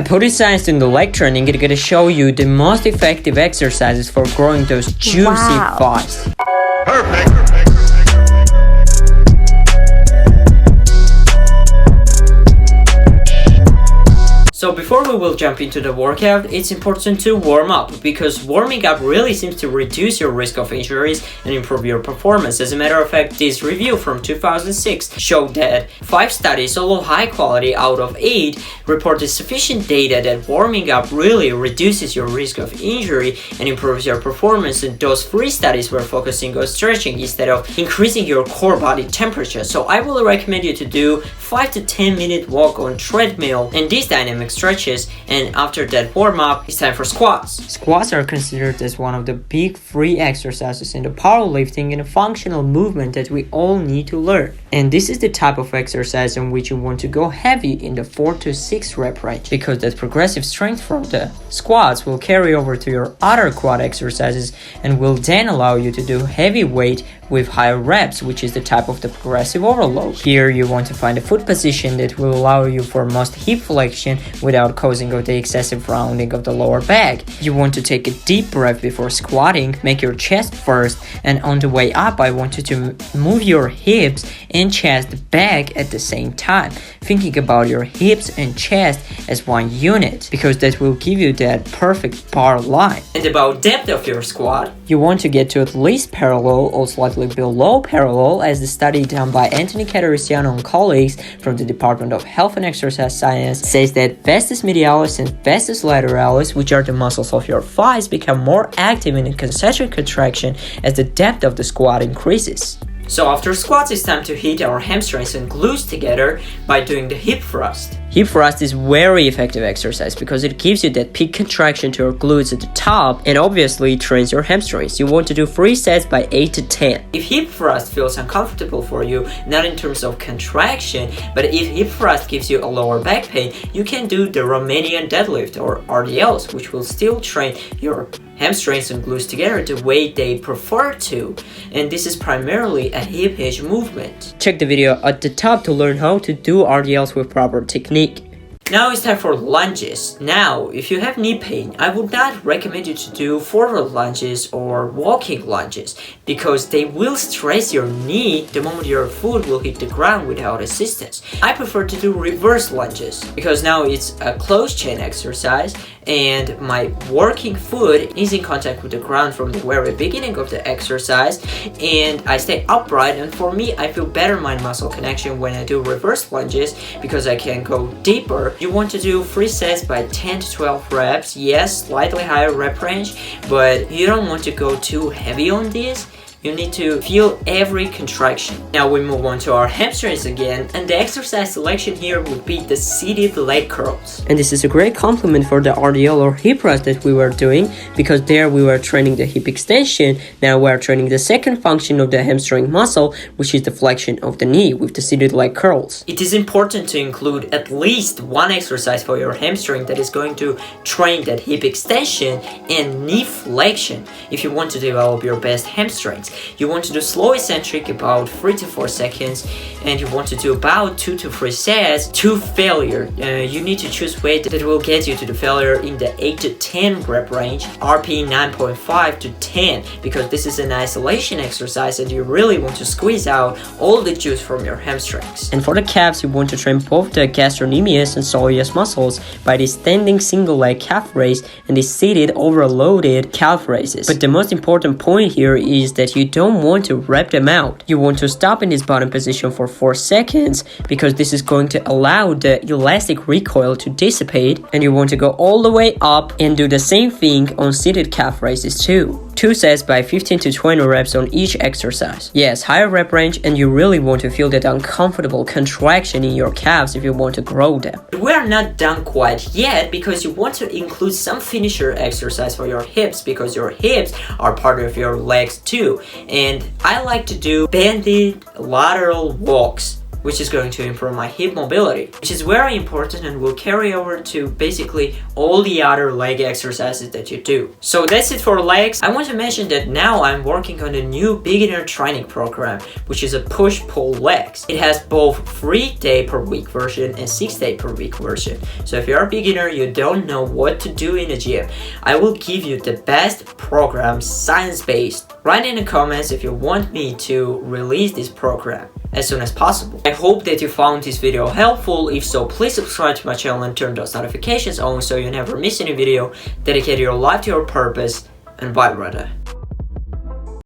put science in the leg training. It's gonna show you the most effective exercises for growing those juicy thighs. Perfect. So before we will jump into the workout, it's important to warm up, because warming up really seems to reduce your risk of injuries and improve your performance. As a matter of fact, this review from 2006 showed that 5 studies, all of high quality out of 8, reported sufficient data that warming up really reduces your risk of injury and improves your performance. And those 3 studies were focusing on stretching instead of increasing your core body temperature. So I will recommend you to do 5 to 10 minute walk on treadmill and these dynamic stretches, and after that warm up, it's time for squats. Squats are considered as one of the big free exercises in the powerlifting and a functional movement that we all need to learn. And this is the type of exercise in which you want to go heavy in the 4 to 6 rep range, because that progressive strength from the squats will carry over to your other quad exercises and will then allow you to do heavy weight with higher reps, which is the type of the progressive overload. Here you want to find a foot position that will allow you for most hip flexion without causing the excessive rounding of the lower back. You want to take a deep breath before squatting, make your chest first, and on the way up I want you to move your hips and chest back at the same time, thinking about your hips and chest as one unit, because that will give you that perfect bar line. And about depth of your squat, you want to get to at least parallel or slightly below parallel, as the study done by Anthony Catericiano and colleagues from the Department of Health and Exercise Science says that vastus medialis and vastus lateralis, which are the muscles of your thighs, become more active in a concentric contraction as the depth of the squat increases. So after squats, it's time to hit our hamstrings and glutes together by doing the hip thrust. Hip thrust is very effective exercise because it gives you that peak contraction to your glutes at the top, and obviously trains your hamstrings. You want to do 3 sets by 8 to 10. If hip thrust feels uncomfortable for you, not in terms of contraction, but if hip thrust gives you a lower back pain, you can do the Romanian deadlift or RDLs, which will still train your hamstrings and glutes together the way they prefer to, and this is primarily a hip hinge movement. Check the video at the top to learn how to do RDLs with proper technique. Now it's time for lunges. Now, if you have knee pain, I would not recommend you to do forward lunges or walking lunges, because they will stress your knee the moment your foot will hit the ground without assistance. I prefer to do reverse lunges, because now it's a closed chain exercise and my working foot is in contact with the ground from the very beginning of the exercise, and I stay upright, and for me I feel better mind muscle connection when I do reverse lunges because I can go deeper. You want to do 3 sets by 10 to 12 reps, yes, slightly higher rep range, but you don't want to go too heavy on this. You need to feel every contraction. Now we move on to our hamstrings again, and the exercise selection here would be the seated leg curls. And this is a great complement for the RDL or hip thrust that we were doing, because there we were training the hip extension. Now we are training the second function of the hamstring muscle, which is the flexion of the knee with the seated leg curls. It is important to include at least 1 exercise for your hamstring that is going to train that hip extension and knee flexion if you want to develop your best hamstrings. You want to do slow eccentric about 3 to 4 seconds, and you want to do about 2 to 3 sets to failure. You need to choose weight that will get you to the failure in the 8 to 10 rep range, RP 9.5 to 10, because this is an isolation exercise and you really want to squeeze out all the juice from your hamstrings. And for the calves, you want to train both the gastrocnemius and soleus muscles by the standing single leg calf raise and the seated overloaded calf raises. But the most important point here is that you don't want to rep them out. You want to stop in this bottom position for 4 seconds, because this is going to allow the elastic recoil to dissipate, and you want to go all the way up and do the same thing on seated calf raises too. 2 sets by 15 to 20 reps on each exercise. Yes, higher rep range, and you really want to feel that uncomfortable contraction in your calves if you want to grow them. We are not done quite yet, because you want to include some finisher exercise for your hips, because your hips are part of your legs too. And I like to do banded lateral walks which is going to improve my hip mobility, which is very important and will carry over to basically all the other leg exercises that you do. So that's it for legs. I want to mention that now I'm working on a new beginner training program, which is a push-pull legs. It has both 3-day per week version and 6-day per week version. So if you're a beginner, you don't know what to do in a gym, I will give you the best program, science-based. Write in the comments if you want me to release this program as soon as possible. I hope that you found this video helpful. If so, please subscribe to my channel and turn those notifications on so you never miss any video. Dedicate your life to your purpose, and bye brother.